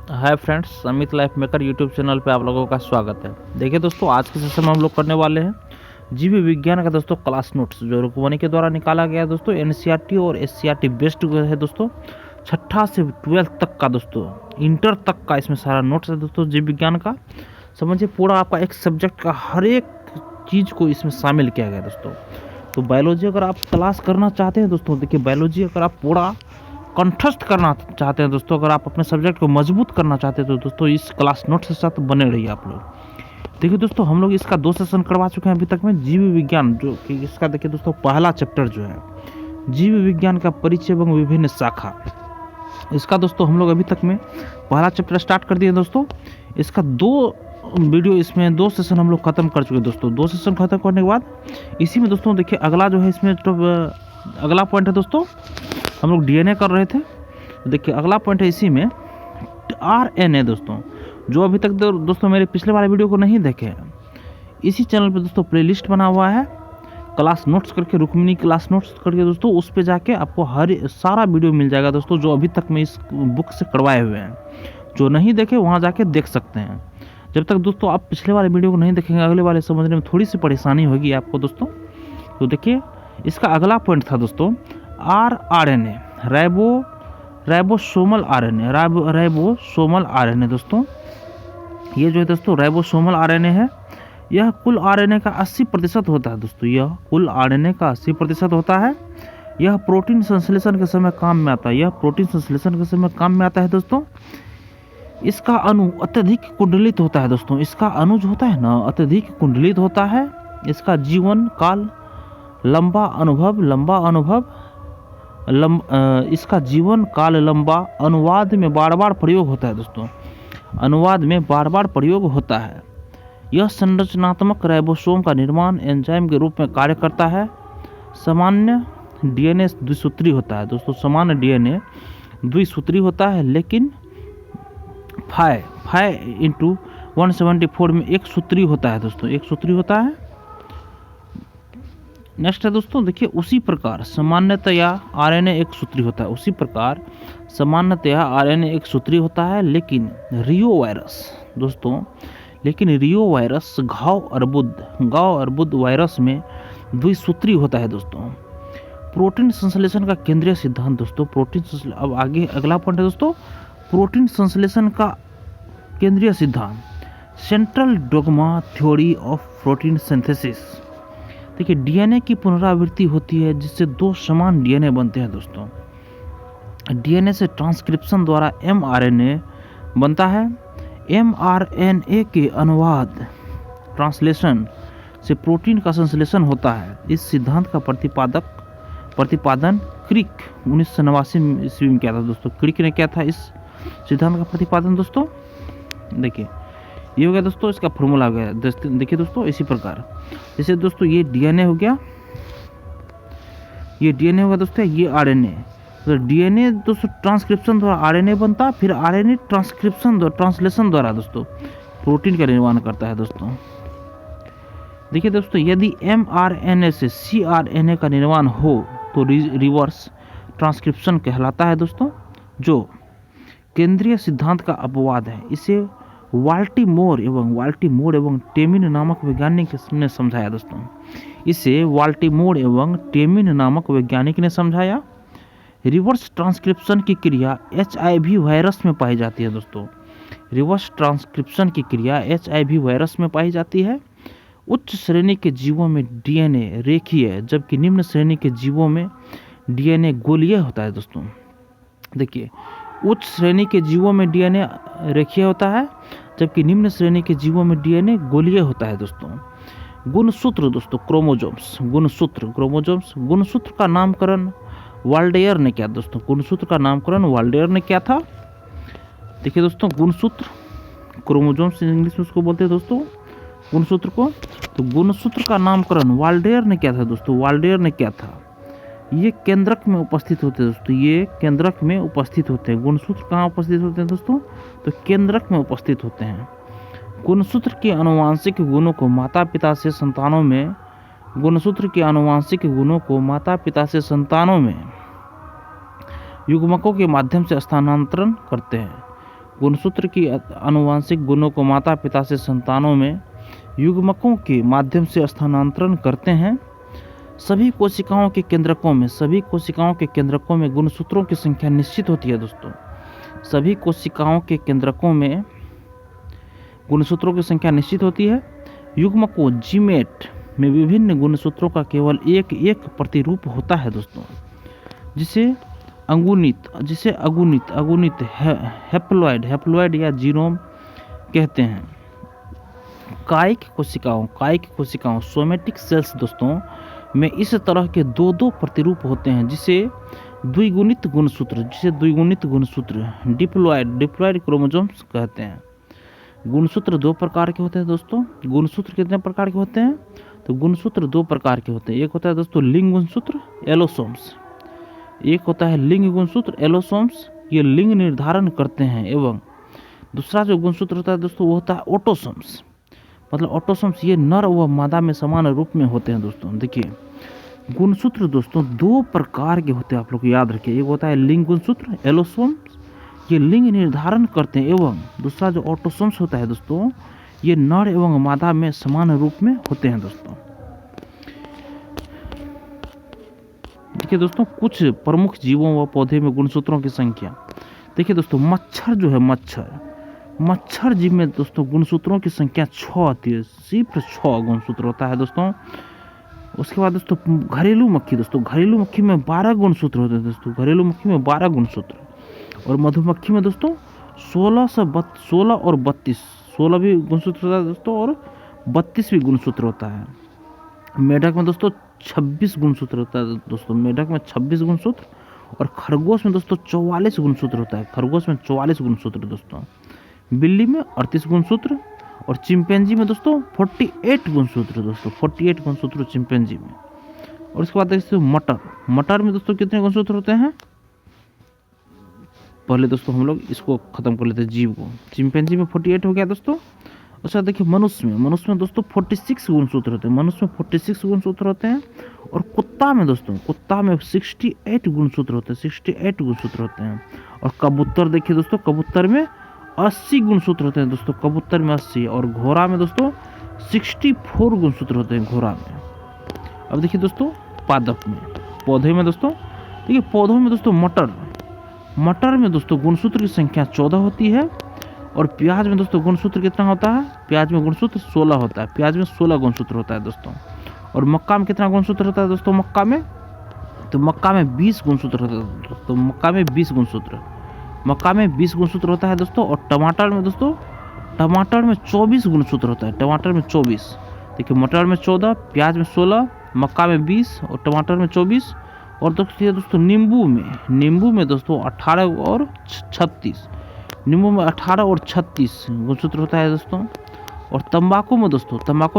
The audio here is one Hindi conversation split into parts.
Hi friends, Amit life maker YouTube channel पे आप लोगों का स्वागत है। देखिए दोस्तों, आज के सेशन में हम लोग करने वाले हैं जीव विज्ञान का दोस्तों क्लास नोट्स जो रुकमणी के द्वारा निकाला गया है दोस्तों। एनसीईआरटी और एससीईआरटी बेस्ड है दोस्तों। छठा से 12th तक का दोस्तों, इंटर तक का इसमें सारा नोट्स है दोस्तों जीव विज्ञान का। समझिए, पूरा आपका एक सब्जेक्ट का हर एक चीज़ को इसमें शामिल किया गया है दोस्तों। तो बायोलॉजी अगर आप क्लास करना चाहते हैं दोस्तों, देखिए बायोलॉजी अगर आप पूरा कंठस्थ करना चाहते हैं दोस्तों, अगर आप अपने सब्जेक्ट को मजबूत करना चाहते हैं तो दोस्तों इस क्लास नोट्स के साथ बने रहिए आप लोग। देखिए दोस्तों, हम लोग इसका 2 सेशन करवा चुके हैं अभी तक में। जीव विज्ञान जो कि इसका देखिए दोस्तों पहला चैप्टर जो है जीव विज्ञान का परिचय एवं विभिन्न शाखा, इसका दोस्तों हम लोग अभी तक में पहला चैप्टर स्टार्ट कर दिए दोस्तों। इसका 2 वीडियो, इसमें 2 सेशन हम लोग खत्म कर चुके हैं दोस्तों। 2 सेशन खत्म करने के बाद इसी में दोस्तों देखिए अगला जो है इसमें तो अगला पॉइंट है दोस्तों, हम लोग डीएनए कर रहे थे। देखिए अगला पॉइंट है इसी में आरएनए दोस्तों, जो अभी तक दोस्तों मेरे पिछले वाले वीडियो को नहीं देखे हैं, इसी चैनल पे दोस्तों प्लेलिस्ट बना हुआ है क्लास नोट्स करके, रुक्मिणी क्लास नोट्स करके दोस्तों। उस पे जाके आपको हर सारा वीडियो मिल जाएगा दोस्तों, जो अभी तक मैं इस बुक से करवाए हुए हैं। जो नहीं देखे वहाँ जाके देख सकते हैं। जब तक दोस्तों आप पिछले वाले वीडियो को नहीं देखेंगे, अगले वाले समझने में थोड़ी सी परेशानी होगी आपको दोस्तों। तो देखिए इसका अगला पॉइंट था दोस्तों RNA, ribosomal RNA, ribosomal RNA दोस्तों। ये जो है दोस्तों राइबोसोमल आरएनए है, यह कुल आरएनए का 80% होता है दोस्तों। यह कुल आरएनए का 80% होता है। यह प्रोटीन संश्लेषण के समय काम में आता है। यह प्रोटीन संश्लेषण के समय काम में आता है दोस्तों। इसका अणु अत्यधिक कुंडलित होता है दोस्तों। इसका अणु जो होता है ना अत्यधिक कुंडलित होता है। इसका जीवन काल लंबा अनुभव, इसका जीवन काल लंबा, अनुवाद में बार बार प्रयोग होता है दोस्तों। अनुवाद में बार बार प्रयोग होता है। यह संरचनात्मक राइबोसोम का निर्माण एंजाइम के रूप में कार्य करता है। सामान्य डीएनए द्विसूत्री होता है दोस्तों। सामान्य डीएनए द्विसूत्री होता है, लेकिन 5x174 में एक सूत्री होता है दोस्तों, एक सूत्री होता है। नेक्स्ट है दोस्तों, देखिए उसी प्रकार सामान्यतया आरएनए एक सूत्री होता है। उसी प्रकार सामान्यतया आरएनए एक सूत्री होता है, लेकिन रियो वायरस घाव अर्बुद वायरस में द्विसूत्री होता है दोस्तों। प्रोटीन संश्लेषण का केंद्रीय सिद्धांत दोस्तों, अब आगे अगला पॉइंट है दोस्तों, प्रोटीन संश्लेषण का केंद्रीय सिद्धांत, central dogma theory of protein synthesis. देखिए डीएनए की पुनरावृत्ति होती है, जिससे 2 समान डीएनए बनते हैं दोस्तों। डीएनए से ट्रांसक्रिप्शन द्वारा एमआरएनए बनता है। एमआरएनए के अनुवाद ट्रांसलेशन से प्रोटीन का संश्लेषण होता है। इस सिद्धांत का प्रतिपादन क्रिक 1989 ईस्वी में किया था दोस्तों। क्रिक ने किया था इस सिद्धांत का प्रतिपादन दोस्तों। देखिए ये हो गया दोस्तों, इसका फॉर्मूला हो गया। देखिए दोस्तों इसी प्रकार, जैसे दोस्तों ये डीएनए हो गया, ये डीएनए होगा दोस्तों, ये आरएनए। तो डीएनए दोस्तों ट्रांसक्रिप्शन द्वारा आरएनए बनता, फिर आरएनए ट्रांसलेशन द्वारा दोस्तों प्रोटीन का निर्माण करता है दोस्तों। देखिए दोस्तों, यदि एमआरएनए से सीआरएनए का निर्माण हो तो रिवर्स ट्रांसक्रिप्शन कहलाता है दोस्तों, जो केंद्रीय सिद्धांत का अपवाद है। इसे वाल्टीमोर एवं टेमिन नामक वैज्ञानिक ने समझाया दोस्तों। इसे वाल्टीमोर एवं टेमिन नामक वैज्ञानिक ने समझाया। रिवर्स ट्रांसक्रिप्शन की क्रिया एचआईवी वायरस में पाई जाती है दोस्तों। रिवर्स ट्रांसक्रिप्शन की क्रिया एचआईवी वायरस में पाई जाती है। उच्च श्रेणी के जीवों में डीएनए रेखीय, जबकि निम्न श्रेणी के जीवों में डीएनए गोलीय होता है दोस्तों। देखिए उच्च श्रेणी के जीवों में डीएनए रेखीय होता है, जबकि निम्न श्रेणी के जीवों में डीएनए गोलीय होता है दोस्तों। गुणसूत्र दोस्तों, क्रोमोसोम्स, गुणसूत्र का नामकरण वाल्डेयर ने किया दोस्तों। गुणसूत्र का नामकरण वाल्डेयर ने किया था। देखिए दोस्तों, गुणसूत्र, क्रोमोसोम्स इंग्लिश में उसको बोलते हैं दोस्तों गुणसूत्र को। तो गुणसूत्र का नामकरण वाल्डेयर ने किया था दोस्तों, वाल्डेयर ने किया था। ये केंद्रक में उपस्थित होते हैं दोस्तों, ये केंद्रक में उपस्थित होते हैं। गुणसूत्र कहाँ उपस्थित होते हैं दोस्तों? तो केंद्रक में उपस्थित होते हैं। गुणसूत्र के आनुवांशिक गुणों को माता पिता से संतानों में युग्मकों के माध्यम से स्थानांतरण करते हैं। गुणसूत्र की आनुवंशिक गुणों को माता पिता से संतानों में युग्मकों के माध्यम से स्थानांतरण करते हैं। सभी कोशिकाओं के केंद्रकों में गुणसूत्रों की संख्या निश्चित होती है दोस्तों। सभी कोशिकाओं के केंद्रकों में गुणसूत्रों की संख्या निश्चित होती है। युग्मकों जीमेट में विभिन्न गुणसूत्रों का केवल एक प्रतिरूप होता है दोस्तों, जिसे अगुणित हैप्लॉइड या जीनोम कहते हैं। कायिक कोशिकाओं सोमेटिक सेल्स दोस्तों में इस तरह के दो प्रतिरूप होते हैं, जिसे द्विगुणित गुणसूत्र डिप्लॉइड क्रोमोसोम्स कहते हैं। गुणसूत्र दो प्रकार के होते हैं दोस्तों। गुणसूत्र कितने प्रकार के होते हैं? तो गुणसूत्र दो प्रकार के होते हैं। एक होता है दोस्तों लिंग गुणसूत्र एलोसोम्स, एक होता है लिंग गुणसूत्र एलोसोम्स, ये लिंग निर्धारण करते हैं। एवं दूसरा जो गुणसूत्र होता है दोस्तों वो होता है ऑटोसोम्स, मतलब ऑटोसोम्स ये नर व मादा में समान रूप में होते हैं दोस्तों। देखिए गुणसूत्र दोस्तों दो प्रकार के होते हैं, आप लोग याद रखिए। एक होता है लिंग गुणसूत्र एलोसोम्स, ये लिंग निर्धारण करते हैं। एवं दूसरा जो ऑटोसोम्स होता है दोस्तों ये नर एवं मादा में समान रूप में होते हैं दोस्तों। देखिए दोस्तों कुछ प्रमुख जीवों व पौधे में गुणसूत्रों की संख्या। देखिए दोस्तों मच्छर जो है मच्छर जीव में दोस्तों गुणसूत्रों की संख्या 6 आती है, सिर्फ 6 गुणसूत्र होता है दोस्तों। उसके बाद दोस्तों घरेलू मक्खी में 12 गुणसूत्र होते हैं दोस्तों। घरेलू मक्खी में 12 गुणसूत्र, और मधुमक्खी में दोस्तों 16 और 32, 16 भी गुणसूत्र होता है दोस्तों और 32 भी गुणसूत्र होता है। मेढक में दोस्तों 26 गुणसूत्र होता है दोस्तों, मेढक में 26 गुणसूत्र, और खरगोश में दोस्तों 44 गुणसूत्र होता है, खरगोश में 44 गुणसूत्र दोस्तों। बिल्ली में 38 गुणसूत्र, और चिंपैंजी में दोस्तों 48 गुणसूत्र दोस्तों, 48 गुणसूत्र चिंपैंजी में। और उसके बाद देखते हैं मटर में दोस्तों कितने गुणसूत्र होते हैं? पहले दोस्तों हम लोग इसको खत्म कर लेते हैं जीव को। चिंपैंजी में 48 हो गया दोस्तों। उसके बाद देखिए मनुष्य में दोस्तों 46 गुणसूत्र होते हैं, मनुष्य में 46 गुणसूत्र होते हैं। और कुत्ता में 68 गुणसूत्र होते हैं, 68 गुणसूत्र होते हैं। और कबूतर देखिए दोस्तों, कबूतर में 80 गुणसूत्र होते हैं दोस्तों, कबूतर में 80। और घोड़ा में दोस्तों 64 गुणसूत्र होते हैं, घोड़ा में। अब देखिए दोस्तों पादप में, पौधे में दोस्तों, देखिए पौधों में दोस्तों मटर में दोस्तों गुणसूत्र की संख्या 14 होती है। और प्याज में दोस्तों गुणसूत्र कितना होता है? प्याज में गुणसूत्र 16 होता है, प्याज में 16 गुणसूत्र होता है दोस्तों। और मक्का में कितना गुणसूत्र होता है दोस्तों? मक्का में 20 गुणसूत्र होता है दोस्तों, मक्का में 20 गुणसूत्र होता है दोस्तों। और टमाटर में 24 गुणसूत्र होता है, टमाटर में 24। देखिए मटर में 14, प्याज में 16, मक्का में 20 और टमाटर में 24। और दोस्तों नींबू में दोस्तों 18 और 36, नींबू में 18 और 36 गुणसूत्र होता है दोस्तों। और तंबाकू में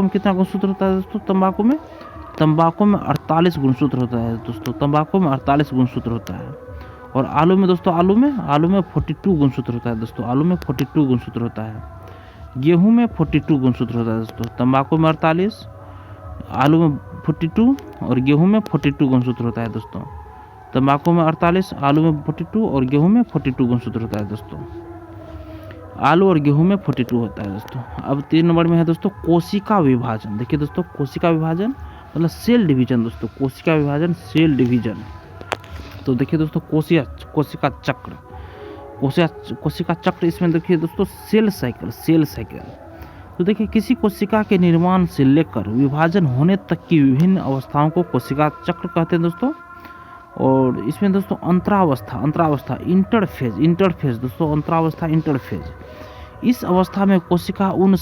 कितना गुणसूत्र होता है दोस्तों? तंबाकू में 48 गुणसूत्र होता है दोस्तों, तंबाकू में 48 गुणसूत्र होता है। और आलू में 42 गुणसूत्र होता है दोस्तों, आलू में 42 गुणसूत्र होता है। गेहूं में 42 गुणसूत्र होता है दोस्तों, तंबाकू में 48, आलू में 42 और गेहूं में 42 गुणसूत्र होता है दोस्तों। तंबाकू में 48, आलू में 42 और गेहूं में 42 गुणसूत्र होता है दोस्तों। आलू और गेहूं में 42 होता है दोस्तों। अब 3 नंबर में है दोस्तों कोशिका विभाजन। देखिए दोस्तों कोशिका विभाजन मतलब सेल डिवीजन दोस्तों, कोशिका विभाजन सेल डिवीजन। तो देखिए दोस्तों कोशिका चक्र, इसमें देखिए दोस्तों सेल साइकिल। तो देखिए किसी कोशिका के निर्माण से लेकर विभाजन होने तक की विभिन्न अवस्थाओं को कोशिका चक्र कहते हैं दोस्तों। और इसमें दोस्तों अंतरावस्था इंटरफेज दोस्तों, अंतरावस्था इंटरफेज। इस अवस्था में कोशिका उन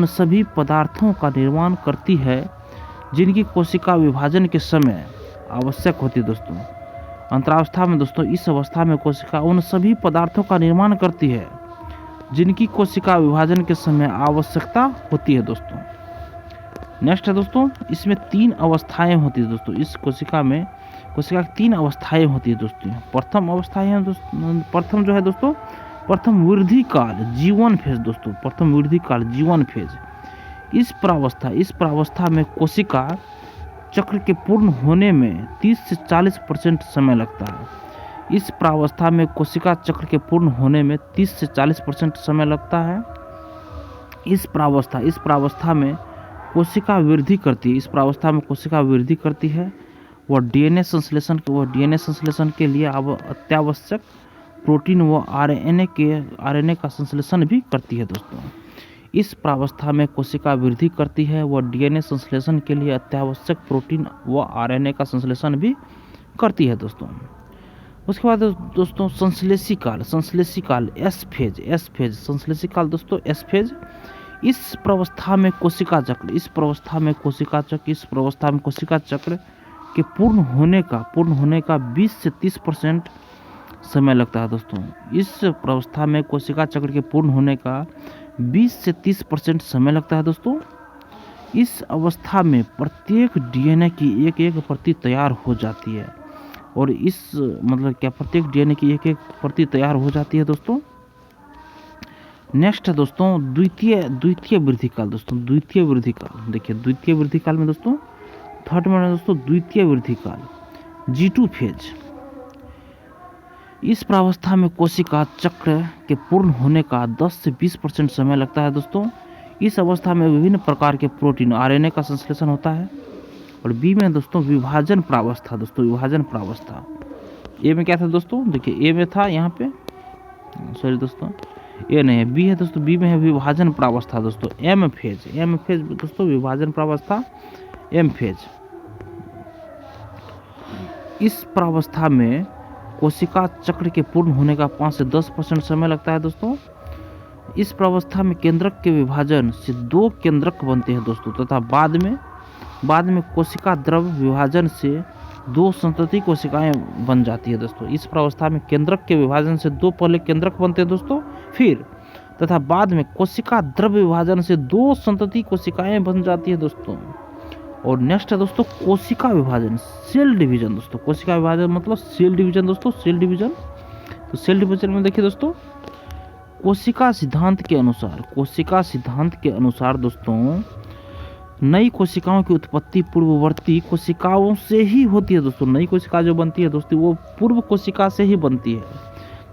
सभी पदार्थों का निर्माण करती है जिनकी कोशिका विभाजन के समय आवश्यक होती है दोस्तों। अंतरावस्था में दोस्तों इस अवस्था में कोशिका उन सभी पदार्थों का निर्माण करती है जिनकी कोशिका विभाजन के समय आवश्यकता होती है दोस्तों। नेक्स्ट है दोस्तों, इसमें 3 अवस्थाएं होती है दोस्तों। इस कोशिका की 3 अवस्थाएं होती है दोस्तों। प्रथम वृद्धि काल जीवन फेज दोस्तों, प्रथम वृद्धि काल जीवन फेज। इस प्रावस्था में कोशिका चक्र के पूर्ण होने में 30 से 40% समय लगता है। इस प्रावस्था में कोशिका चक्र के पूर्ण होने में 30 से 40% समय लगता है। इस प्रावस्था में कोशिका वृद्धि करती है। इस प्रावस्था में कोशिका वृद्धि करती है। वह डीएनए संश्लेषण के लिए अत्यावश्यक प्रोटीन व आरएनए का संश्लेषण भी करती है दोस्तों। इस प्रावस्था में कोशिका वृद्धि करती है, वह डीएनए संश्लेषण के लिए अत्यावश्यक प्रोटीन व आरएनए का संश्लेषण भी करती है दोस्तों। उसके बाद दोस्तों संश्लेषी काल एस फेज। इस प्रावस्था में कोशिका चक्र के पूर्ण होने का 20 से 30% समय लगता है दोस्तों। इस प्रावस्था में कोशिका चक्र के पूर्ण होने का 20 से 30% समय लगता है दोस्तों। इस अवस्था में प्रत्येक डीएनए की एक प्रति तैयार हो जाती है और प्रत्येक डीएनए की एक प्रति तैयार हो जाती है दोस्तों। नेक्स्ट है दोस्तों द्वितीय वृद्धि काल दोस्तों। द्वितीय वृद्धि काल में दोस्तों थर्ड में दोस्तों द्वितीय वृद्धि काल G2 फेज। इस प्रावस्था में कोशिका चक्र के पूर्ण होने का 10 से 20% समय लगता है दोस्तों। इस अवस्था में विभिन्न प्रकार के प्रोटीन आरएनए का संश्लेषण होता है। और बी में दोस्तों विभाजन प्रावस्था। ए में क्या था दोस्तों, देखिए ए में था यहाँ पे, सॉरी दोस्तों ए नहीं है, बी है दोस्तों। बी में है विभाजन प्रावस्था दोस्तों। एम फेज दोस्तों विभाजन प्रावस्था एम फेज। इस प्रावस्था में कोशिका चक्र के पूर्ण होने का 5 से 10% समय लगता है दोस्तों। इस प्रावस्था में केंद्रक के विभाजन से 2 केंद्रक बनते हैं दोस्तों तथा बाद में कोशिका द्रव विभाजन से 2 संतति कोशिकाएं बन जाती है दोस्तों। इस प्रावस्था में केंद्रक के विभाजन से 2 पहले केंद्रक बनते हैं दोस्तों, फिर तथा बाद में कोशिका द्रव विभाजन से 2 संतति कोशिकाएं बन जाती है दोस्तों। और नेक्स्ट है दोस्तों कोशिका विभाजन, सेल डिवीजन दोस्तों। कोशिका विभाजन मतलब सेल डिवीजन दोस्तों, सेल डिवीजन। तो सेल डिवीजन में देखिए दोस्तों कोशिका सिद्धांत के अनुसार दोस्तों नई कोशिकाओं की उत्पत्ति पूर्ववर्ती कोशिकाओं से ही होती है दोस्तों। नई कोशिका जो बनती है दोस्तों वो पूर्व कोशिका से ही बनती है।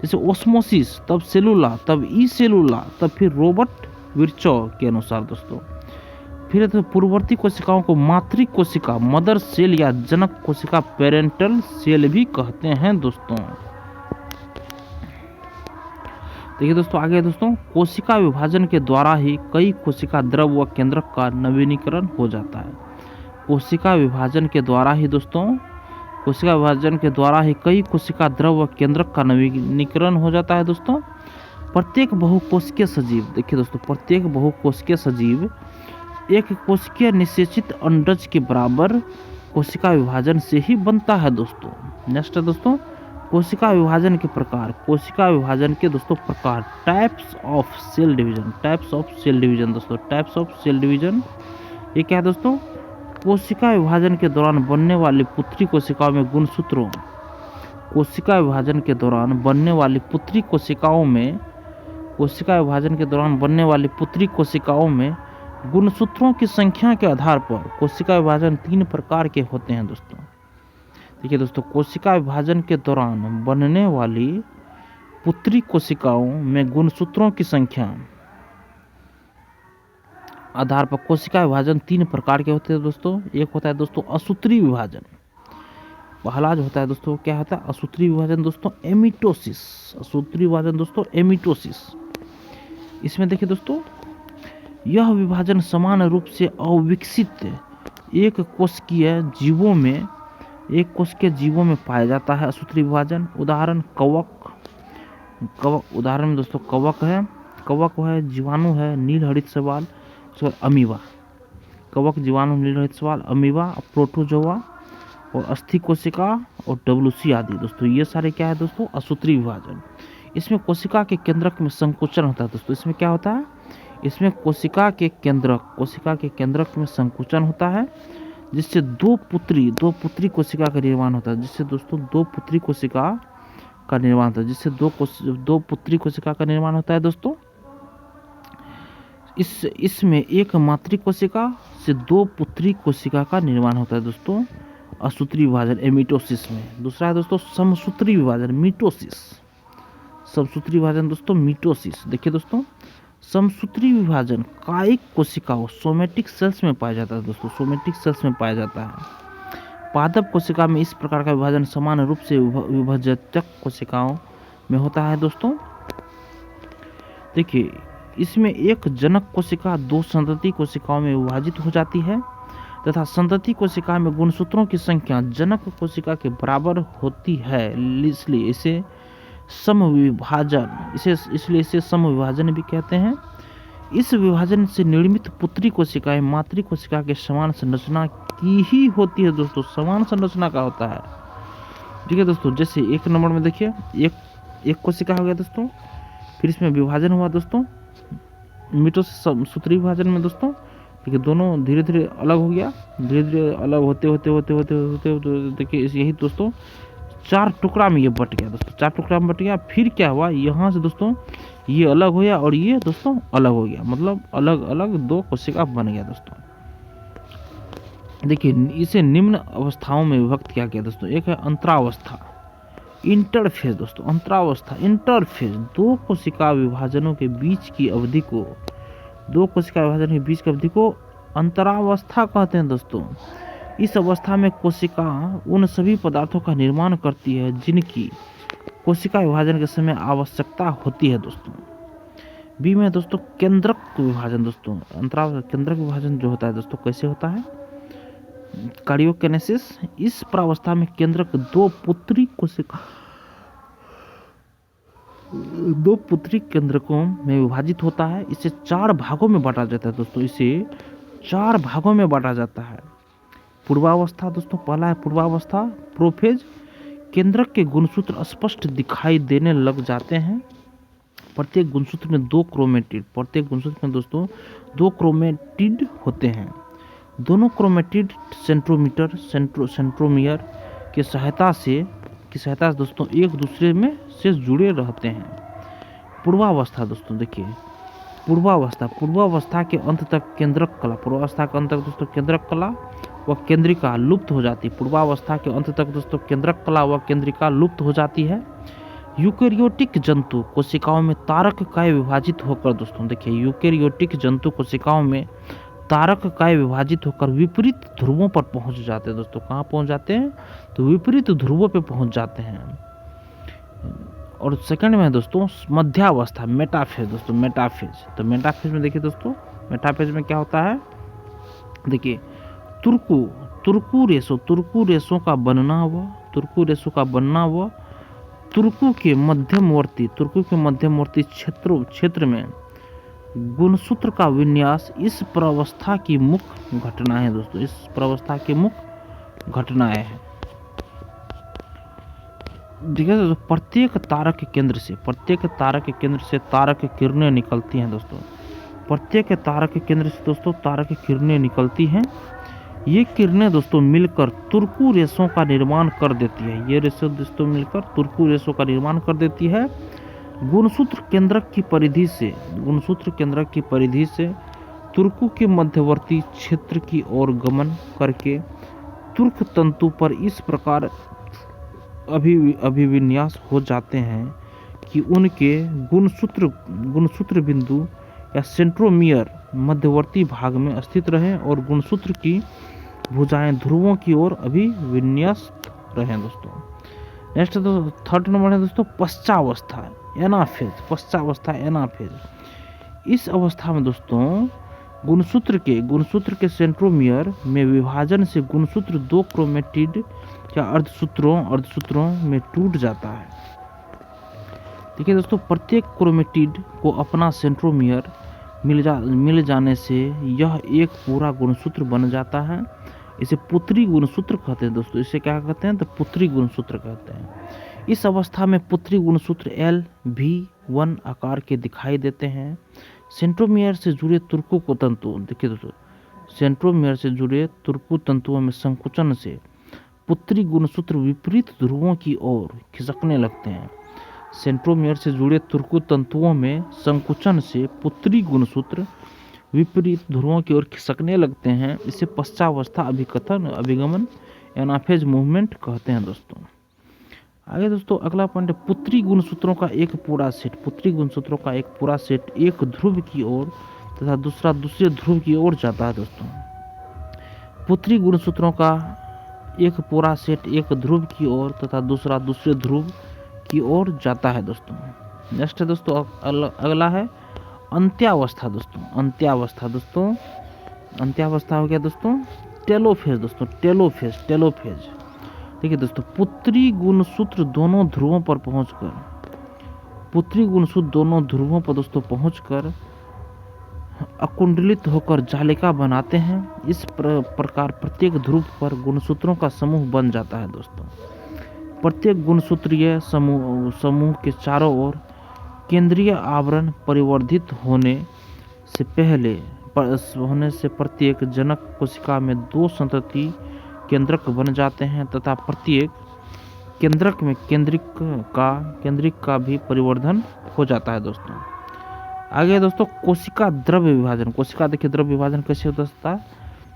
जैसे ओस्मोसिस, तब सेलुला, तब ई सेलुला, तब फिर रॉबर्ट विर्चॉ के अनुसार दोस्तों। फिर तो पूर्ववर्ती कोशिकाओं को मातृ कोशिका, मदर सेल या जनक कोशिका, पेरेंटल सेल भी कहते हैं दोस्तों। देखिए दोस्तों आगे दोस्तों कोशिका विभाजन के द्वारा ही कई कोशिका द्रव व केंद्रक का नवीनीकरण हो जाता है। कोशिका विभाजन के द्वारा ही कई कोशिका द्रव व केंद्रक का नवीनीकरण हो जाता है दोस्तों। प्रत्येक बहुकोशिकीय सजीव, देखिए दोस्तों प्रत्येक बहुकोशिकीय सजीव एक कोशिकीय निषेचित अंडज के बराबर कोशिका विभाजन से ही बनता है दोस्तों। नेक्स्ट है दोस्तों कोशिका विभाजन के प्रकार। कोशिका विभाजन के दोस्तों प्रकार, टाइप्स ऑफ सेल डिवीजन दोस्तों। टाइप्स ऑफ सेल डिवीजन ये क्या है दोस्तों, कोशिका विभाजन के दौरान बनने वाली पुत्री कोशिकाओं में गुणसूत्रों, कोशिका विभाजन के दौरान बनने वाली पुत्री कोशिकाओं में गुणसूत्रों की संख्या के आधार पर कोशिका विभाजन 3 प्रकार के होते हैं दोस्तों। देखिए दोस्तों कोशिका विभाजन के दौरान बनने वाली पुत्री कोशिकाओं में गुणसूत्रों की संख्या आधार पर कोशिका विभाजन 3 प्रकार के होते हैं दोस्तों। एक होता है दोस्तों असूत्री विभाजन, पहला जो होता है दोस्तों क्या होता है असूत्री विभाजन दोस्तों, एमिटोसिस। असूत्री विभाजन दोस्तों एमिटोसिस। इसमें देखिए दोस्तों यह विभाजन समान रूप से अविकसित एक कोशिकीय जीवों में पाया जाता है। असूत्री विभाजन उदाहरण उदाहरण में दोस्तों कवक है, जीवाणु है, नील हरित शैवाल, अमीबा। कवक, जीवाणु, नील हरित शैवाल, अमीबा, प्रोटोजोआ और अस्थि कोशिका और WC आदि दोस्तों। ये सारे क्या है दोस्तों असूत्री विभाजन। इसमें कोशिका के केंद्रक में संकुचन होता है दोस्तों। इसमें क्या होता है, इसमें कोशिका के केंद्रक में संकुचन होता है जिससे दो पुत्री कोशिका का निर्माण होता है। जिससे दोस्तों दो पुत्री कोशिका का निर्माण होता है दोस्तों। इसमें एक मातृ कोशिका से 2 पुत्री कोशिका का निर्माण होता है दोस्तों। असूत्री विभाजन एमिटोसिस में। दूसरा है दोस्तों समसूत्री विभाजन मीटोसिस। समसूत्री विभाजन दोस्तों मीटोसिस। देखिए दोस्तों समसूत्री विभाजन कायिक कोशिकाओं सोमेटिक सेल्स में पाया जाता है दोस्तों, सोमेटिक सेल्स में पाया जाता है। पादप कोशिका में इस प्रकार का विभाजन समान रूप से विभजक कोशिकाओं में होता है दोस्तों। देखिए इसमें एक जनक कोशिका दो संतति कोशिकाओं में विभाजित हो जाती है तथा संतति कोशिका में गुणसूत्रों की संख्या जनक कोशिका के बराबर होती है, इसलिए इसे समविभाजन भी कहते हैं। इस विभाजन से निर्मित पुत्री कोशिकाएं मातृ कोशिका के समान संरचना की ही होती है दोस्तों, समान संरचना का होता है। ठीक है दोस्तों, जैसे एक नंबर में देखिए एक कोशिका हो गया दोस्तों, फिर इसमें विभाजन हुआ दोस्तों मीटोसिस सूत्री विभाजन में दोस्तों। देखिए दोनों धीरे धीरे अलग हो गया, धीरे धीरे अलग होते देखिए यही दोस्तों 4 टुकड़ा में ये बट गया दोस्तों, 4 टुकड़ा में बट गया। फिर क्या हुआ यहाँ से दोस्तों ये अलग हो गया और ये दोस्तों अलग हो गया, मतलब अलग अलग 2 कोशिका बन गया दोस्तों। देखिए इसे निम्न अवस्थाओं में विभक्त किया गया दोस्तों। एक है अंतरावस्था इंटरफेज दोस्तों, अंतरावस्था इंटरफेज 2 कोशिका विभाजनों के बीच की अवधि को 2 कोशिका विभाजन के बीच की अवधि को अंतरावस्था कहते हैं दोस्तों। इस अवस्था में कोशिका उन सभी पदार्थों का निर्माण करती है जिनकी कोशिका विभाजन के समय आवश्यकता होती है दोस्तों। बी में दोस्तों केंद्रक विभाजन दोस्तों, अंतरावस्था केंद्रक विभाजन जो होता है दोस्तों कैसे होता है कार्डियोकिनेसिस। इस प्रावस्था में केंद्रक 2 पुत्री केंद्रकों में विभाजित होता है। इसे 4 भागों में बांटा जाता है दोस्तों, इसे 4 भागों में बांटा जाता है। पूर्वावस्था दोस्तों, पहला है पूर्वावस्था प्रोफेज। केंद्रक के गुणसूत्र स्पष्ट दिखाई देने लग जाते हैं। प्रत्येक गुणसूत्र में 2 क्रोमेटिड, प्रत्येक गुणसूत्र में दोस्तों 2 क्रोमेटिड होते हैं। दोनों क्रोमेटिड सेंट्रोमियर की सहायता से दोस्तों एक दूसरे में से जुड़े रहते हैं। पूर्वावस्था दोस्तों, देखिए पूर्वावस्था के अंत तक केंद्रक कला, पूर्वावस्था के अंत तक दोस्तों केंद्रक कला व केंद्रिका लुप्त हो जाती है। पूर्वावस्था के अंत तक दोस्तों केंद्रक कला व केंद्रिका लुप्त हो जाती है। यूकेरियोटिक जंतु कोशिकाओं में तारक काय विभाजित होकर दोस्तों, देखिए यूकेरियोटिक जंतु कोशिकाओं में तारक काय विभाजित होकर विपरीत ध्रुवों पर पहुंच जाते हैं दोस्तों। कहाँ पहुंच जाते हैं तो विपरीत ध्रुवों पे पहुंच जाते हैं। और सेकंड में दोस्तों मध्यावस्था मेटाफेज दोस्तों, मेटाफेज। तो मेटाफेज में देखिए दोस्तों मेटाफेज में क्या होता है, देखिए तुर्कू रेशों का बनना व तुर्कू के मध्यवर्ती क्षेत्र में गुणसूत्र का विन्यास इस प्रावस्था की मुख्य घटना है दोस्तों, इस प्रावस्था की मुख्य घटनाएं हैं। ठीक है दोस्तों, प्रत्येक तारक केंद्र से तारक किरणें निकलती हैं दोस्तों। प्रत्येक तारक केंद्र से दोस्तों तारक किरणें निकलती हैं। ये किरणें दोस्तों मिलकर तुर्कू रेशों का निर्माण कर देती है। ये रेशों दोस्तों मिलकर तुर्कू रेशों का निर्माण कर देती है। गुणसूत्र केंद्रक की परिधि से तुर्कू के मध्यवर्ती क्षेत्र की ओर गमन करके तुर्क तंतु पर इस प्रकार अभिविन्यास हो जाते हैं कि उनके गुणसूत्र बिंदु या सेंट्रोमियर मध्यवर्ती भाग में स्थित रहें और गुणसूत्र की भुजाएं ध्रुवों की ओर अभिविन्यस्त रहें दोस्तों। नेक्स्ट दोस्तों थर्ड नंबर है दोस्तों पश्चावस्था एनाफेज। इस अवस्था में दोस्तों गुणसूत्र के सेंट्रोमियर में विभाजन से गुणसूत्र 2 क्रोमेटिड या अर्धसूत्रों में टूट जाता है। देखिए दोस्तों प्रत्येक क्रोमेटिड को अपना सेंट्रोमियर मिल जाने से यह एक पूरा गुणसूत्र बन जाता है। इसे पुत्री गुणसूत्र कहते हैं दोस्तों, इसे क्या कहते हैं तो पुत्री गुणसूत्र कहते हैं। इस अवस्था में पुत्री गुणसूत्र LV1 आकार के दिखाई देते हैं। सेंट्रोमियर से जुड़े तुर्कू को तंतु, देखिए दोस्तों सेंट्रोमियर से जुड़े तुर्कू तंतुओं में संकुचन से पुत्री गुणसूत्र विपरीत ध्रुवों की ओर खिसकने लगते हैं। सेंट्रोमियर से जुड़े तुर्कू तंतुओं में संकुचन से पुत्री गुणसूत्र विपरीत ध्रुवों की ओर खिसकने लगते हैं। इसे पश्चावस्था अभिगमन एनाफेज मूवमेंट कहते हैं दोस्तों। आगे दोस्तों अगला पॉइंट है पुत्री गुणसूत्रों का एक पूरा सेट। पुत्री गुणसूत्रों का एक पूरा सेट एक ध्रुव की ओर तथा दूसरा दूसरे ध्रुव की ओर जाता है दोस्तों। पुत्री गुणसूत्रों का एक पूरा सेट एक ध्रुव की ओर तथा दूसरा दूसरे ध्रुव की ओर जाता है दोस्तों। नेक्स्ट है दोस्तों अगला है अंत्यावस्था दोस्तों। अंत्यावस्था दोस्तों, अंत्यावस्था हो गया दोस्तों टेलोफेज दोस्तों। टेलोफेज देखिए दोस्तों, पुत्री गुणसूत्र दोनों ध्रुवों पर पहुंचकर, पुत्री गुणसूत्र दोनों ध्रुवों पर दोस्तों पहुंचकर अकुंडलित होकर जालिका बनाते हैं। इस प्रकार प्रत्येक ध्रुव पर गुणसूत्रों का समूह बन जाता है दोस्तों। प्रत्येक गुणसूत्रीय समूह के चारों ओर केंद्रीय आवरण परिवर्धित होने से प्रत्येक जनक कोशिका में 2 संतति केंद्रक बन जाते हैं तथा प्रत्येक केंद्रक में केंद्रिक का भी परिवर्धन हो जाता है दोस्तों। आगे दोस्तों कोशिका द्रव्य विभाजन। कोशिका देखिए द्रव्य विभाजन कैसे होता है,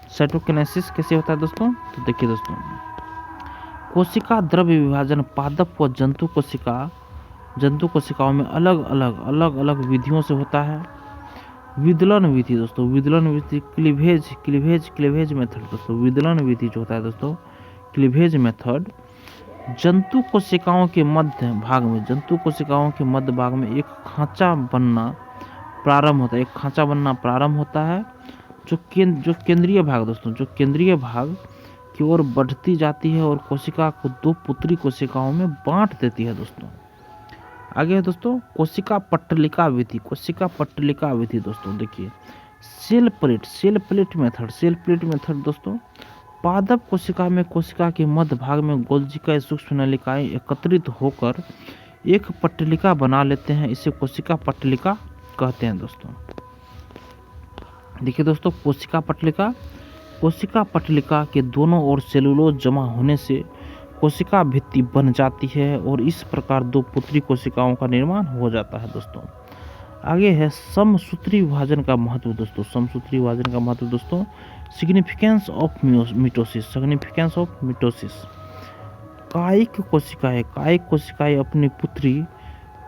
साइटोकिनेसिस कैसे होता है दोस्तों। तो देखिए दोस्तों कोशिका द्रव्य विभाजन पादप व जंतु कोशिकाओं में अलग अलग विधियों से होता है। विदलन विधि दोस्तों, विदलन विधि क्लीवेज मेथड दोस्तों। विदलन विधि जो होता है दोस्तों क्लीवेज मेथड जंतु कोशिकाओं के मध्य भाग में एक खांचा बनना प्रारंभ होता है। जो केंद्रीय भाग दोस्तों, जो केंद्रीय भाग की ओर बढ़ती जाती है और कोशिका को 2 पुत्री कोशिकाओं में बांट देती है दोस्तों। आगे है दोस्तों कोशिका पट्टलिका विधि दोस्तों। देखिए सेल प्लेट मेथड दोस्तों। पादप कोशिका में कोशिका के मध्य भाग में गोल्जिकाएं सूक्ष्म नलिकाएं एकत्रित होकर एक पट्टलिका बना लेते हैं। इसे कोशिका पट्टलिका कहते हैं दोस्तों। देखिए दोस्तों कोशिका पट्टलिका के दोनों ओर सेलुलोज जमा होने से कोशिका भित्ति बन जाती है और इस प्रकार 2 पुत्री कोशिकाओं का निर्माण हो जाता है दोस्तों। आगे है समसूत्री विभाजन का महत्व दोस्तों। Significance of mitosis. कायिक कोशिकाएं अपनी पुत्री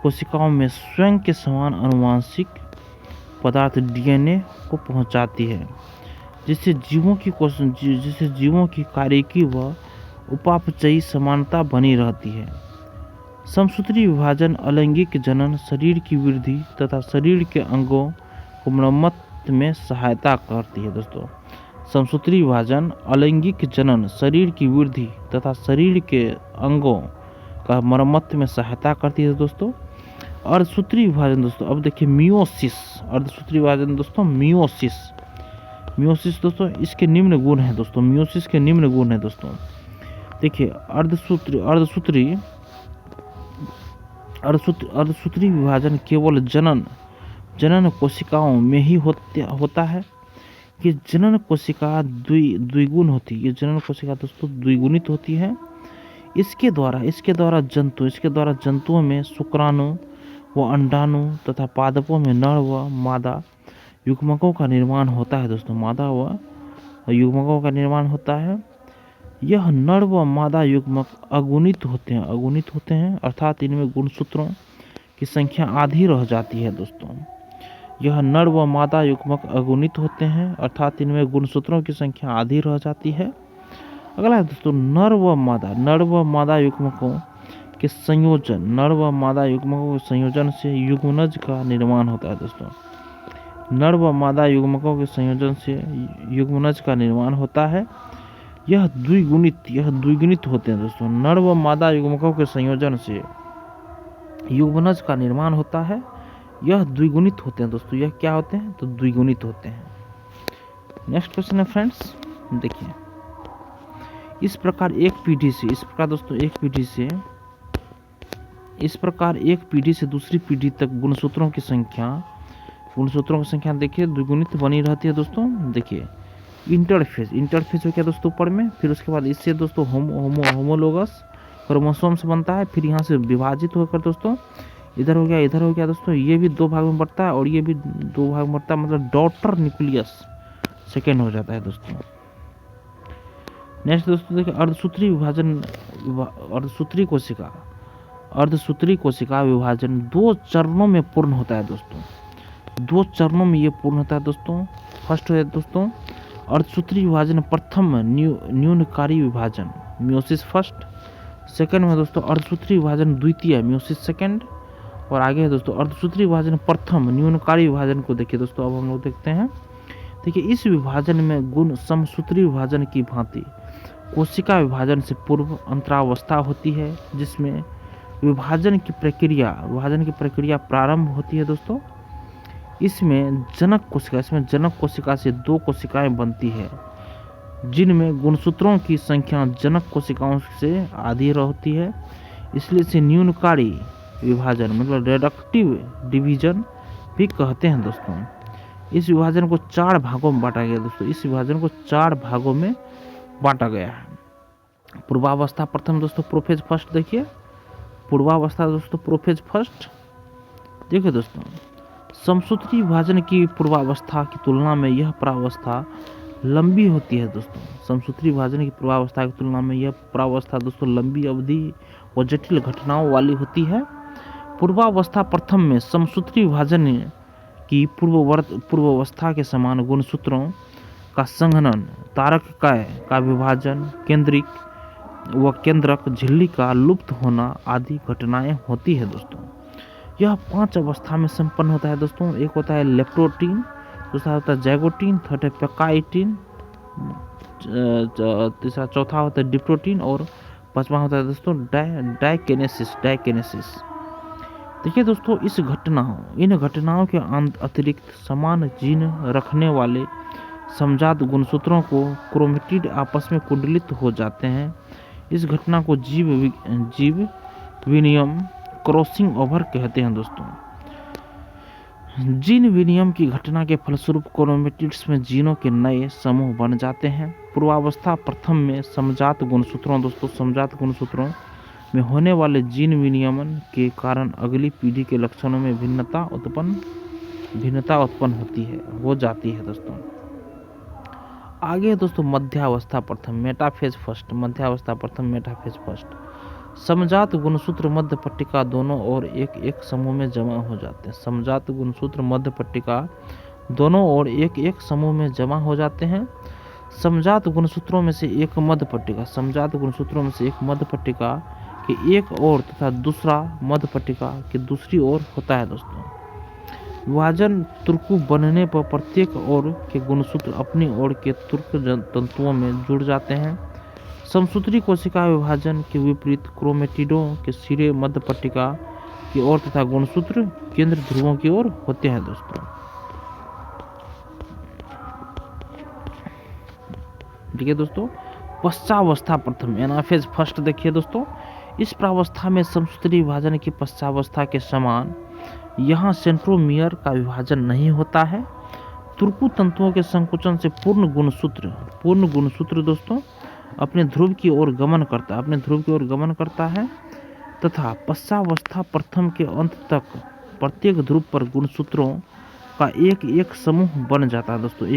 कोशिकाओं में स्वयं के समान आनुवंशिक पदार्थ डीएनए को पहुंचाती है, जिससे जीवों की कार्यकी व उपापचयी समानता बनी रहती है। समसूत्री विभाजन अलैंगिक जनन, शरीर की वृद्धि तथा शरीर के अंगों को मरम्मत में सहायता करती है दोस्तों। समसूत्री विभाजन अलैंगिक जनन, शरीर की वृद्धि तथा शरीर के अंगों का मरम्मत में सहायता करती है दोस्तों। अर्धसूत्री विभाजन दोस्तों, अब देखिए मियोसिस। अर्धसूत्री विभाजन दोस्तों मियोसिस दोस्तों, इसके निम्न गुण हैं दोस्तों। मियोसिस के निम्न गुण हैं दोस्तों। देखिए अर्धसूत्री विभाजन केवल जनन कोशिकाओं में ही होता है। ये जनन कोशिका द्विगुण होती है। ये जनन कोशिका दोस्तों द्विगुणित होती है। इसके द्वारा जंतुओं में शुक्राणु व अंडाणु तथा पादपों में नर व मादा युग्मकों का निर्माण होता है दोस्तों। मादा व युग्मकों का निर्माण होता है। यह नर व मादा युग्मक अगुणित होते हैं अर्थात इनमें गुणसूत्रों की संख्या आधी रह जाती है दोस्तों। यह नर व मादा युग्मक अगुणित होते हैं अर्थात इनमें गुणसूत्रों की संख्या आधी रह जाती है। अगला है दोस्तों नर व मादा युग्मकों के संयोजन से युग्मनज का निर्माण होता है दोस्तों। नर व मादा युग्मकों के संयोजन से युग्मनज का निर्माण होता है। यह द्विगुणित होते हैं दोस्तों। नर व मादा युग्मकों के संयोजन से युग्मनज का निर्माण होता है। यह द्विगुणित होते हैं दोस्तों। यह क्या होते हैं तो द्विगुणित होते हैं। नेक्स्ट क्वेश्चन है फ्रेंड्स, देखिए इस प्रकार एक पीढ़ी से दूसरी पीढ़ी तक गुणसूत्रों की संख्या देखिए द्विगुणित बनी रहती है दोस्तों। देखिए इंटरफेज हो गया दोस्तों ऊपर में, फिर उसके बाद इससे दोस्तों होमोलोगस क्रोमोसोम से बनता है, फिर यहाँ से विभाजित होकर दोस्तों इधर हो गया दोस्तों। ये भी 2 भाग में बढ़ता है और ये भी 2 भाग में बढ़ता है, मतलब डॉटर न्यूक्लियस सेकेंड हो जाता है दोस्तों। नेक्स्ट दोस्तों देखिए अर्धसूत्री विभाजन, अर्धसूत्री कोशिका विभाजन 2 चरणों में पूर्ण होता है दोस्तों। 2 चरणों में ये पूर्ण होता है दोस्तों। फर्स्ट है दोस्तों अर्धसूत्री विभाजन प्रथम न्यूनकारी विभाजन मियोसिस फर्स्ट। सेकंड में दोस्तों अर्धसूत्री विभाजन द्वितीय मियोसिस सेकंड। और आगे है दोस्तों अर्धसूत्री विभाजन प्रथम न्यूनकारी विभाजन को देखिए दोस्तों। अब हम लोग देखते हैं, देखिए इस विभाजन में गुण समसूत्री विभाजन की भांति कोशिका विभाजन से पूर्व अंतरावस्था होती है, जिसमें विभाजन की प्रक्रिया प्रारंभ होती है दोस्तों। इसमें जनक कोशिका से 2 कोशिकाएं बनती है, जिनमें गुणसूत्रों की संख्या जनक कोशिकाओं से आधी होती है, इसलिए इसे न्यूनकारी विभाजन मतलब रिडक्टिव डिवीजन भी कहते हैं दोस्तों। इस विभाजन को 4 भागों में बांटा गया है। पूर्वावस्था प्रथम दोस्तों प्रोफेज फर्स्ट। देखिए पूर्वावस्था दोस्तों प्रोफेज फर्स्ट। देखिए दोस्तों समसूत्री विभाजन की पूर्वावस्था की तुलना में यह प्रावस्था लंबी होती है दोस्तों। समसूत्री विभाजन की पूर्वावस्था की तुलना में यह प्रावस्था दोस्तों लंबी अवधि व जटिल घटनाओं वाली होती है। पूर्वावस्था प्रथम में समसूत्री विभाजन की पूर्वावस्था के समान गुणसूत्रों का संघनन, तारककाय का विभाजन, केंद्रिक व केंद्रक झिल्ली का लुप्त होना आदि घटनाएं होती है दोस्तों। यह 5 अवस्था में संपन्न होता है दोस्तों। एक होता है लेप्टोटीन, दूसरा होता है जैगोटीन, थर्ड है पेकाइटिन, तीसरा चौथा होता है डिप्रोटीन और 5वां होता है दोस्तों डाइकेनेसिस। देखिए दोस्तों इन घटनाओं के अतिरिक्त समान जीन रखने वाले समजात गुणसूत्रों को क्रोमेटिड आपस में कुंडलित हो जाते हैं। इस घटना को जीव विनियम क्रॉसिंग ओवर कहते हैं दोस्तों। जीन विनियम की घटना के फलस्वरूप क्रोमेटिड्स में जीनों के नए समूह बन जाते हैं। पूर्वावस्था प्रथम में समजात गुणसूत्रों में होने वाले जीन विनियमन के कारण अगली पीढ़ी के लक्षणों में भिन्नता उत्पन्न हो जाती है दोस्तों। आगे दोस्तों मध्यावस्था प्रथम मेटाफेज फर्स्ट। समजात गुणसूत्र मध्य पट्टिका दोनों ओर एक समूह में जमा हो जाते हैं। समजात गुणसूत्र मध्य पट्टिका दोनों ओर एक समूह में जमा हो जाते हैं। समजात गुणसूत्रों में से एक मध्य पट्टिका के एक ओर तथा दूसरा मध्य पट्टिका की दूसरी ओर होता है दोस्तों। विभाजन तुर्कु बनने पर प्रत्येक ओर के गुणसूत्र अपनी ओर के तुर्क तंतुओं में जुड़ जाते हैं। समसूत्री कोशिका विभाजन के विपरीत क्रोमेटिडों के सिरे मध्य पट्टिका की ओर तथा गुणसूत्र केंद्र ध्रुवों की ओर होते हैं दोस्तों। ठीक है दोस्तों पश्चावस्था प्रथम एनाफेज फर्स्ट। देखिए दोस्तों इस प्रावस्था में समसूत्री विभाजन की पश्चावस्था के समान यहाँ सेंट्रोमियर का विभाजन नहीं होता है। तुर्कु तंतुओं के संकुचन से पूर्ण गुणसूत्र दोस्तों अपने ध्रुव की ओर गमन करता है तथा पश्चावस्था प्रथम के अंत तक प्रत्येक ध्रुव पर गुणसूत्रों का एक समूह बन जाता है दोस्तों।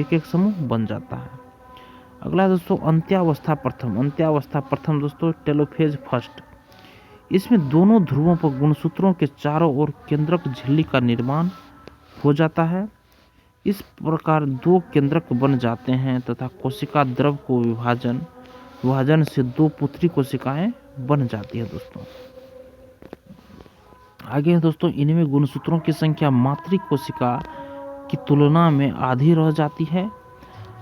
अगला दोस्तों अंत्यावस्था प्रथम दोस्तों टेलोफेज फर्स्ट। इसमें दोनों ध्रुवों पर गुणसूत्रों के चारों ओर केंद्रक झिल्ली का निर्माण हो जाता है। इस प्रकार 2 केंद्रक बन जाते हैं तथा कोशिका द्रव को विभाजन से 2 पुत्री कोशिकाएं बन जाती है दोस्तों। आगे दोस्तों इनमें गुणसूत्रों की संख्या मातृ कोशिका की तुलना में आधी रह जाती है।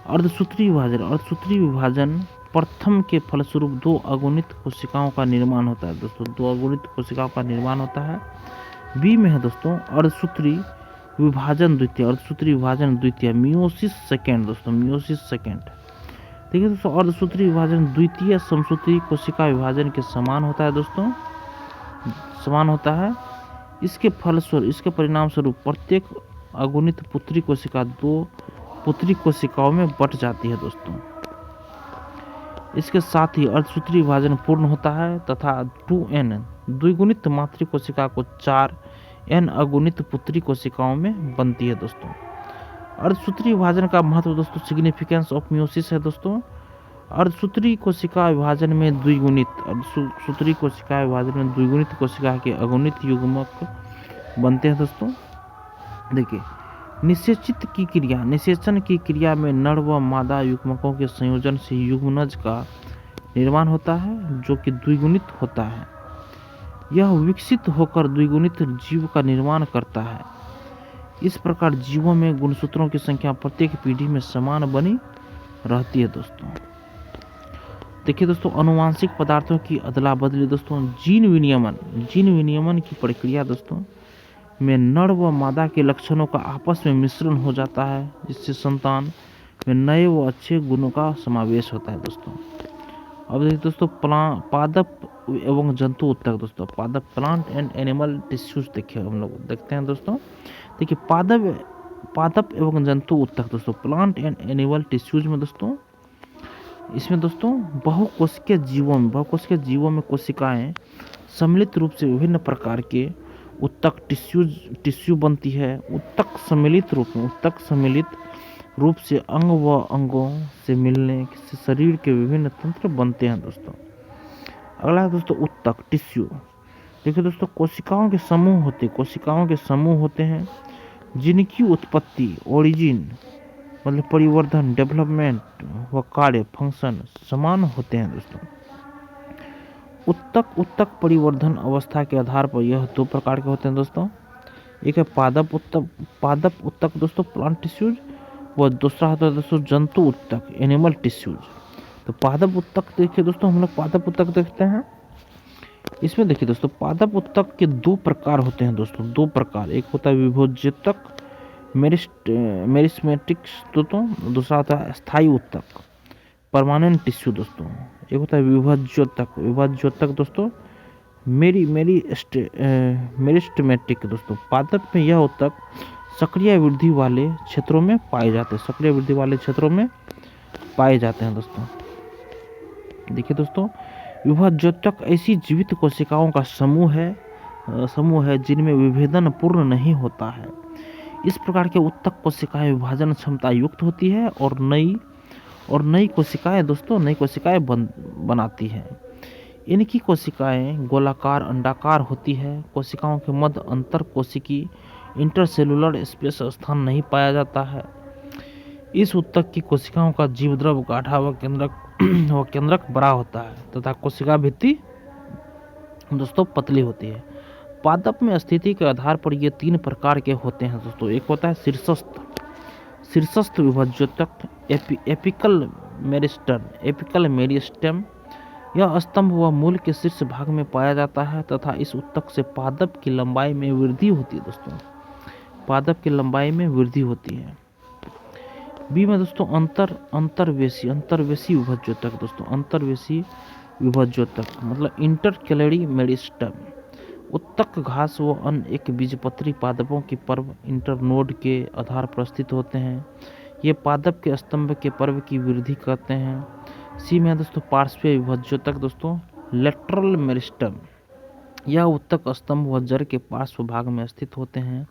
अर्धसूत्री विभाजन प्रथम के फलस्वरूप 2 अगुणित कोशिकाओं का निर्माण होता है दोस्तों। 2 अगुणित कोशिकाओं का निर्माण होता है। बी में है दोस्तों अर्धसूत्री विभाजन द्वितीय मियोसिस सेकेंड दोस्तों। देखिए दोस्तों अर्धसूत्री विभाजन द्वितीय समसूत्री कोशिका विभाजन के समान होता है। इसके परिणाम स्वरूप प्रत्येक अगुणित पुत्री कोशिका 2 पुत्री कोशिकाओं में बट जाती है दोस्तों। इसके साथ ही अर्धसूत्री विभाजन पूर्ण होता है तथा 2n द्विगुणित मातृ कोशिका को 4n अगुणित पुत्री कोशिकाओं में बनती है दोस्तों। अर्धसूत्री विभाजन का महत्व दोस्तों सिग्निफिकेंस ऑफ मियोसिस है दोस्तों। अर्धसूत्री कोशिका विभाजन में द्विगुणित अर्धसूत्री कोशिका विभाजन में द्विगुणित कोशिका के अगुणित युग्मक बनते हैं दोस्तों। देखिए, निषेचन की क्रिया में नर व मादा युग्मकों के संयोजन से युग्मनज का निर्माण होता है जो कि द्विगुणित होता है। यह विकसित होकर द्विगुणित जीव का निर्माण करता है। इस प्रकार जीवों में गुणसूत्रों की संख्या प्रत्येक पीढ़ी में समान बनी रहती है दोस्तों। देखिए दोस्तों, आनुवांशिक पदार्थों की अदला बदली दोस्तों, जीन विनियमन की प्रक्रिया दोस्तों में नर व मादा के लक्षणों का आपस में मिश्रण हो जाता है, जिससे संतान में नए व अच्छे गुणों का समावेश होता है दोस्तों। अब देखिए दोस्तों, पादप एवं जंतु उत्तक दोस्तों, पादप प्लांट एंड एनिमल टिश्यूज देखिए हम लोग देखते हैं दोस्तों। देखिए, पादप एवं जंतु उत्तक दोस्तों, प्लांट एंड एनिमल टिश्यूज में दोस्तों, इसमें दोस्तों बहुकोशिकीय जीवों में कोशिकाएं सम्मिलित रूप से विभिन्न प्रकार के उत्तक टिश्यू बनती है। उत्तक सम्मिलित रूप से अंग व अंगों से मिलने से शरीर के विभिन्न तंत्र बनते हैं दोस्तों। अगला है दोस्तों उत्तक टिश्यू। देखिए दोस्तों, कोशिकाओं के समूह होते हैं जिनकी उत्पत्ति ओरिजिन मतलब परिवर्धन, डेवलपमेंट व कार्य फंक्शन समान होते हैं दोस्तों। उत्तक परिवर्धन अवस्था के आधार पर यह दो प्रकार के होते हैं दोस्तों। एक है पादप उत्तक दोस्तों, प्लांट टिश्यूज, व दूसरा होता है दोस्तों जंतु उत्तक, एनिमल टिश्यूज। तो पादप उत्तक देखिए दोस्तों, हम लोग पादप उत्तक देखते हैं। इसमें देखिए दोस्तों, पादप उत्तक के दो प्रकार होते हैं दोस्तों, दो प्रकार। एक होता है विभोज्योतक मेरिस्मेटिक्स दोस्तों, दूसरा होता है स्थायी उत्तक परमानेंट टिश्यू दोस्तों। एक होता है विभोज्योतक दोस्तों मेरिस्टेमेटिक दोस्तों। पादप में यह उत्तक सक्रिय वृद्धि वाले क्षेत्रों में पाए जाते हैं दोस्तों। देखिए दोस्तों, विभोज्योतक ऐसी जीवित कोशिकाओं का समूह है जिनमें विभेदन पूर्ण नहीं होता है। इस प्रकार के उत्तक कोशिकाएं विभाजन क्षमता युक्त होती है और नई कोशिकाएं बनाती हैं। इनकी कोशिकाएं गोलाकार अंडाकार होती है। कोशिकाओं के मध्य अंतर कोशिकी इंटरसेलुलर स्पेस स्थान नहीं पाया जाता है। इस उत्तक की कोशिकाओं का जीवद्रव गाढ़ा व केंद्रक बड़ा होता है तथा कोशिका भित्ति दोस्तों पतली होती है। पादप में स्थिति के आधार पर ये तीन प्रकार के होते हैं दोस्तों। एक होता है शीर्षस्थ विभोज्योतक, एपिकल मेरिस्टेम। यह स्तंभ व मूल के शीर्ष भाग में पाया जाता है तथा इस उत्तक से पादप की लंबाई में वृद्धि होती है दोस्तों। बी में दोस्तों अंतर्वेशी विभोज्योतक दोस्तों, अंतर्वेशी विभोज्योतक मतलब इंटरकैलरी मेरिस्टेम। उत्तक घास व अन्य एक बीजपत्री पादपों की पर्व इंटरनोड के आधार पर स्थित होते हैं। ये पादप के स्तंभ के पर्व की वृद्धि करते हैं। सी में दोस्तों पार्श्वीय विभोज्योतक दोस्तों, लेटरल मेरिस्टेम। यह उत्तक स्तंभ व जड़ के पार्श्व भाग में स्थित होते हैं।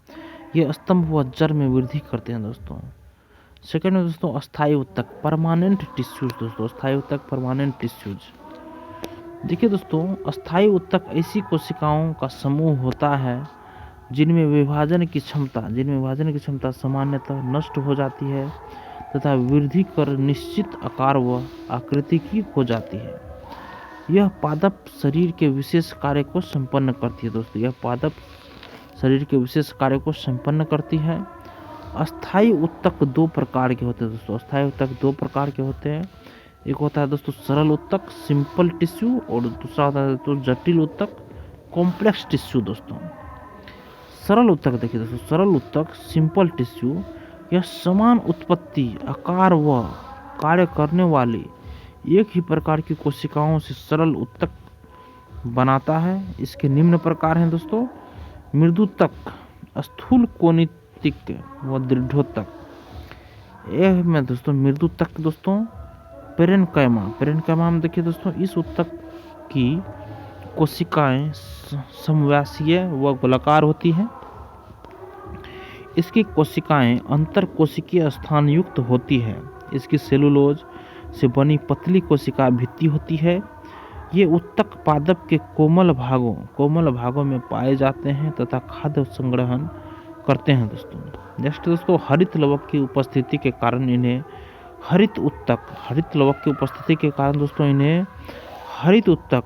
ये स्तंभ व जड़ में वृद्धि करते हैं दोस्तों। सेकेंड में दोस्तों अस्थायी उत्तक, परमानेंट टिश्यूज दोस्तों, अस्थायी उत्तक परमानेंट टिश्यूज। देखिए दोस्तों, अस्थायी उत्तक ऐसी कोशिकाओं का समूह होता है जिनमें विभाजन की क्षमता सामान्यतः नष्ट हो जाती है तथा वृद्धि कर निश्चित आकार व आकृति की हो जाती है। यह पादप शरीर के विशेष कार्य को संपन्न करती है दोस्तों। अस्थायी उत्तक दो प्रकार के होते हैं दोस्तों। एक होता है दोस्तों सरल उत्तक, सिंपल टिश्यू, और दूसरा होता है दोस्तों जटिल उत्तक, कॉम्प्लेक्स टिश्यू दोस्तों। सरल उत्तक देखिए दोस्तों, सरल उत्तक सिंपल टिश्यू यह समान उत्पत्ति, आकार व कार्य करने वाली एक ही प्रकार की कोशिकाओं से सरल उत्तक बनाता है। इसके निम्न प्रकार हैं दोस्तों, मृदुतक, स्थूल कोनितिक व दृढ़ोत्तक। यह में दोस्तों मृदुतक दोस्तों पेरेन्काइमा में देखिए दोस्तों, इस उत्तक की कोशिकाएं समव्यासीय व गोलाकार होती हैं। इसकी कोशिकाएं अंतर कोशिकीय स्थान युक्त होती है। इसकी सेलुलोज से बनी पतली कोशिका भित्ति होती है। ये उत्तक पादप के कोमल भागों में पाए जाते हैं तथा खाद्य संग्रहण करते हैं दोस्तों। नेक्स्ट दोस्तों, हरित लवक की उपस्थिति के कारण इन्हें हरित उत्तक दोस्तों इन्हें हरित उत्तक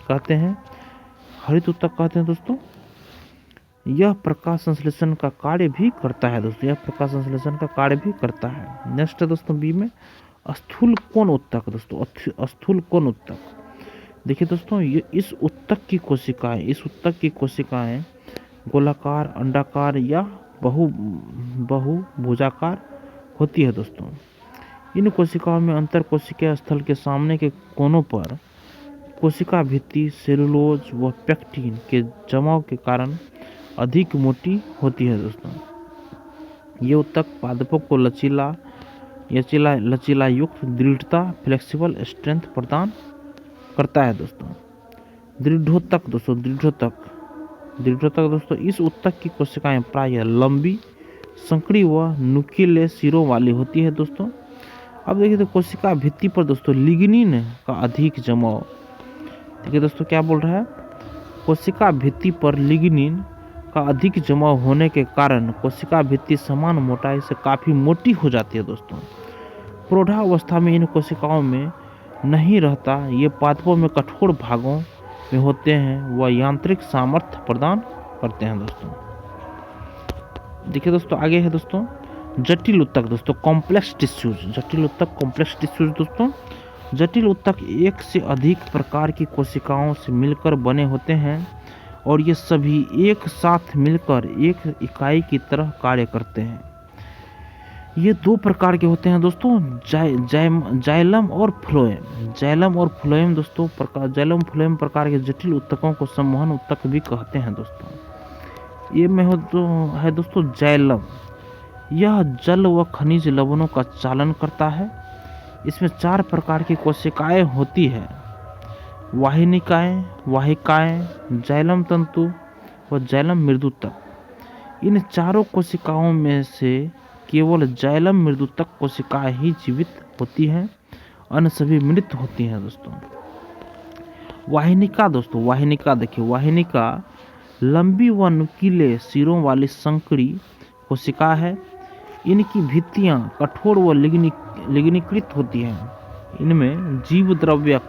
कहते हैं दोस्तों। यह प्रकाश संश्लेषण का कार्य भी करता है दोस्तों, नेक्स्ट है दोस्तों बी में स्थूल कोण उत्तक दोस्तों। देखिए दोस्तों, ये इस उत्तक की कोशिकाएं गोलाकार, अंडाकार या बहुभुजाकार होती है दोस्तों। इन कोशिकाओं में अंतर कोशिकीय स्थल के सामने के कोनों पर कोशिका भित्ति सेलुलोज व पेक्टिन के जमाव के कारण अधिक मोटी होती है दोस्तों। ये उत्तक पादपों को लचीला युक्त दृढ़ता, फ्लेक्सिबल स्ट्रेंथ प्रदान करता है दोस्तों। दृढ़ोत्तक दोस्तों, इस उत्तक की कोशिकाएं प्रायः लंबी, संकरी व नुकीले सिरों वाली होती है दोस्तों। अब देखिए तो कोशिका भित्ति पर दोस्तों लिग्निन का अधिक जमाव, देखिए दोस्तों क्या बोल रहा है, कोशिका भित्ति पर लिग्निन का अधिक जमाव होने के कारण कोशिका भित्ति समान मोटाई से काफ़ी मोटी हो जाती है दोस्तों। प्रौढ़ावस्था में इन कोशिकाओं में नहीं रहता। ये पादपों में कठोर भागों में होते हैं व यांत्रिक सामर्थ्य प्रदान करते हैं दोस्तों। देखिए दोस्तों आगे है दोस्तों जटिल उत्तक दोस्तों, कॉम्प्लेक्स टिश्यूज। दोस्तों जटिल उत्तक एक से अधिक प्रकार की कोशिकाओं से मिलकर बने होते हैं और ये सभी एक साथ मिलकर एक इकाई की तरह कार्य करते हैं। ये दो प्रकार के होते हैं दोस्तों, जाइलम और फ्लोएम दोस्तों। जाइलम फ्लोएम प्रकार के जटिल उत्तकों को संवहन उत्तक भी कहते हैं दोस्तों। ये में है दोस्तों जाइलम, यह जल व खनिज लवणों का चालन करता है। इसमें 4 प्रकार की कोशिकाएं होती है, वाहिकाएं, जाइलम तंतु व जाइलम मृदुतक। इन चारों कोशिकाओं में से केवल जाइलम मृदुतक कोशिकाएं ही जीवित होती हैं, अन्य सभी मृत होती हैं दोस्तों। वाहिनिका देखिए, वाहिनिका लंबी व नुकीले सिरों वाली संकरी कोशिका है। इनकी भित्तियां कठोर व लिग्नीकृत होती हैं। इनमें जीव द्रव्यक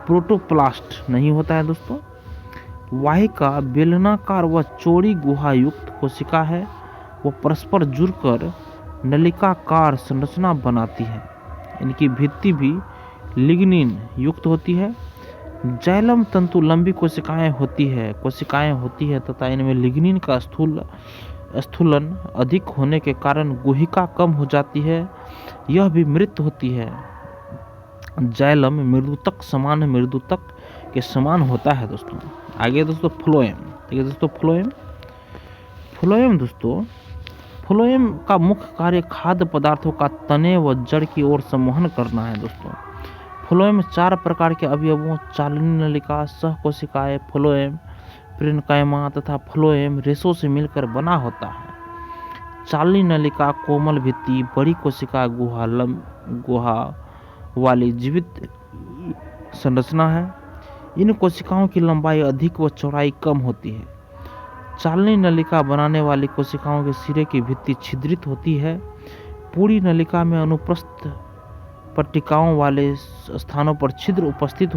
प्रोटोप्लास्ट नहीं होता है दोस्तों। वाहिका बेलनाकार व चौड़ी गुहा युक्त कोशिका है। वो परस्पर जुड़कर नलिकाकार संरचना बनाती है। इनकी भित्ति भी लिग्निन युक्त होती है। जाइलम तंतु लंबी कोशिकाएं होती है तथा इनमें लिग्निन का स्थूलन अधिक होने के कारण गुहिका कम हो जाती है, यह भी मृत होती है। जाइलम मृदुतक सामान्य मृदुतक के समान होता है दोस्तों। आगे दोस्तों फ्लोएम, देखिए दोस्तों फ्लोएम का मुख्य कार्य खाद्य पदार्थों का तने व जड़ की ओर संवहन करना है दोस्तों। फ्लोएम 4 प्रकार के अवयवों चालनी नलिका, सहकोशिकाएं, फ्लोएम पेरेन्काइमा तथा फ्लोएम रेशों से मिलकर बना होता है। चालनी नलिका कोमल भित्ति, बड़ी कोशिका गुहा वाली जीवित संरचना है। इन कोशिकाओं की लंबाई अधिक व चौड़ाई कम होती है। चालनी नलिका बनाने वाली कोशिकाओं के सिरे की भित्ति छिद्रित होती है। पूरी नलिका में अनुप्रस्थ पट्टिकाओं वाले स्थानों पर छिद्र उपस्थित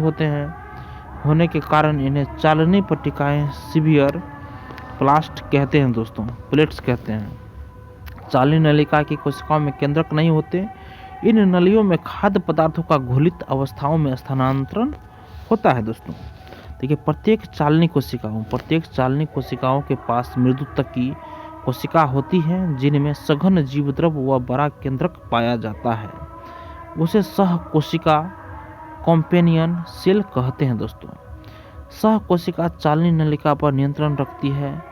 होने के कारण इन्हें चालनी पट्टिकाएं सिवियर प्लेट्स कहते हैं। चालनी नलिका की कोशिकाओं में केंद्रक नहीं होते। इन नलियों में खाद्य पदार्थों का घुलित अवस्थाओं में स्थानांतरण होता है दोस्तों। देखिए प्रत्येक चालनी कोशिकाओं के पास मृदुतक की कोशिका होती है जिनमें सघन जीवद्रव व बड़ा केंद्रक पाया जाता है। उसे सह कोशिका कॉम्पेनियन सेल कहते हैं दोस्तों। सह कोशिका चालनी नलिका पर नियंत्रण रखती है।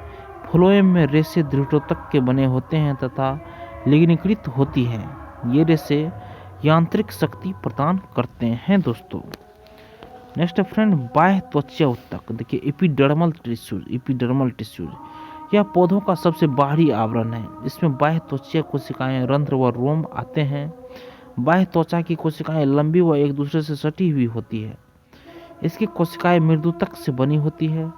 फ्लोएम में रेशे दृढ़ोत्तक के बने होते हैं तथा लिग्नीकृत होती है। ये रेशे यांत्रिक शक्ति प्रदान करते हैं दोस्तों। नेक्स्ट फ्रेंड बाह्य त्वचीय उत्तक, देखिए एपिडर्मल टिश्यूज। यह पौधों का सबसे बाहरी आवरण है। इसमें बाह्य त्वचीय कोशिकाएं, रंध्र व रोम आते हैं। बाह्य त्वचा की कोशिकाएं लंबी व एक दूसरे से सटी हुई होती है। इसकी कोशिकाएं मृदुतक से बनी होती है।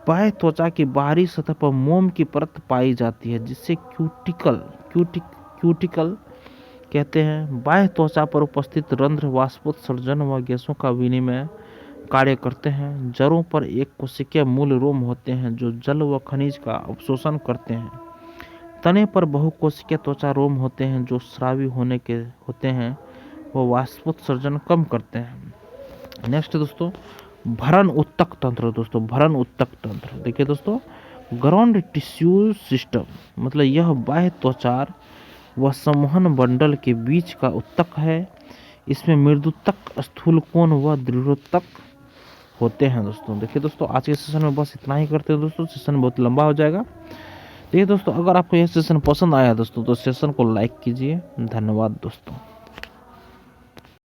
बाह्य त्वचा की बाहरी सतह पर मोम की परत पाई जाती है जिससे क्यूटिकल कहते हैं। बाह्य त्वचा पर उपस्थित रंध्र वाष्पोत्सर्जन व गैसों का विनिमय कार्य करते हैं। जड़ों पर एक कोशिकीय मूल रोम होते हैं जो जल व खनिज का अवशोषण करते हैं। तने पर बहुकोशिकीय त्वचा रोम होते हैं जो स्रावी होते हैं वो वाष्पोत्सर्जन कम करते हैं। नेक्स्ट दोस्तों, भरण उत्तक तंत्र। दोस्तों भरण उत्तक तंत्र देखिए दोस्तों, ग्राउंड टिश्यू सिस्टम मतलब यह बाह्य त्वचा व संवहन बंडल के बीच का उत्तक है। इसमें मृदुतक, स्थूलकोण व दृढ़ोत्तक होते हैं। दोस्तों देखिए दोस्तों, आज के सेशन में बस इतना ही करते हैं दोस्तों, सेशन बहुत लंबा हो जाएगा। देखिए दोस्तों, अगर आपको यह सेशन पसंद आया दोस्तों तो सेशन को लाइक कीजिए। धन्यवाद दोस्तों।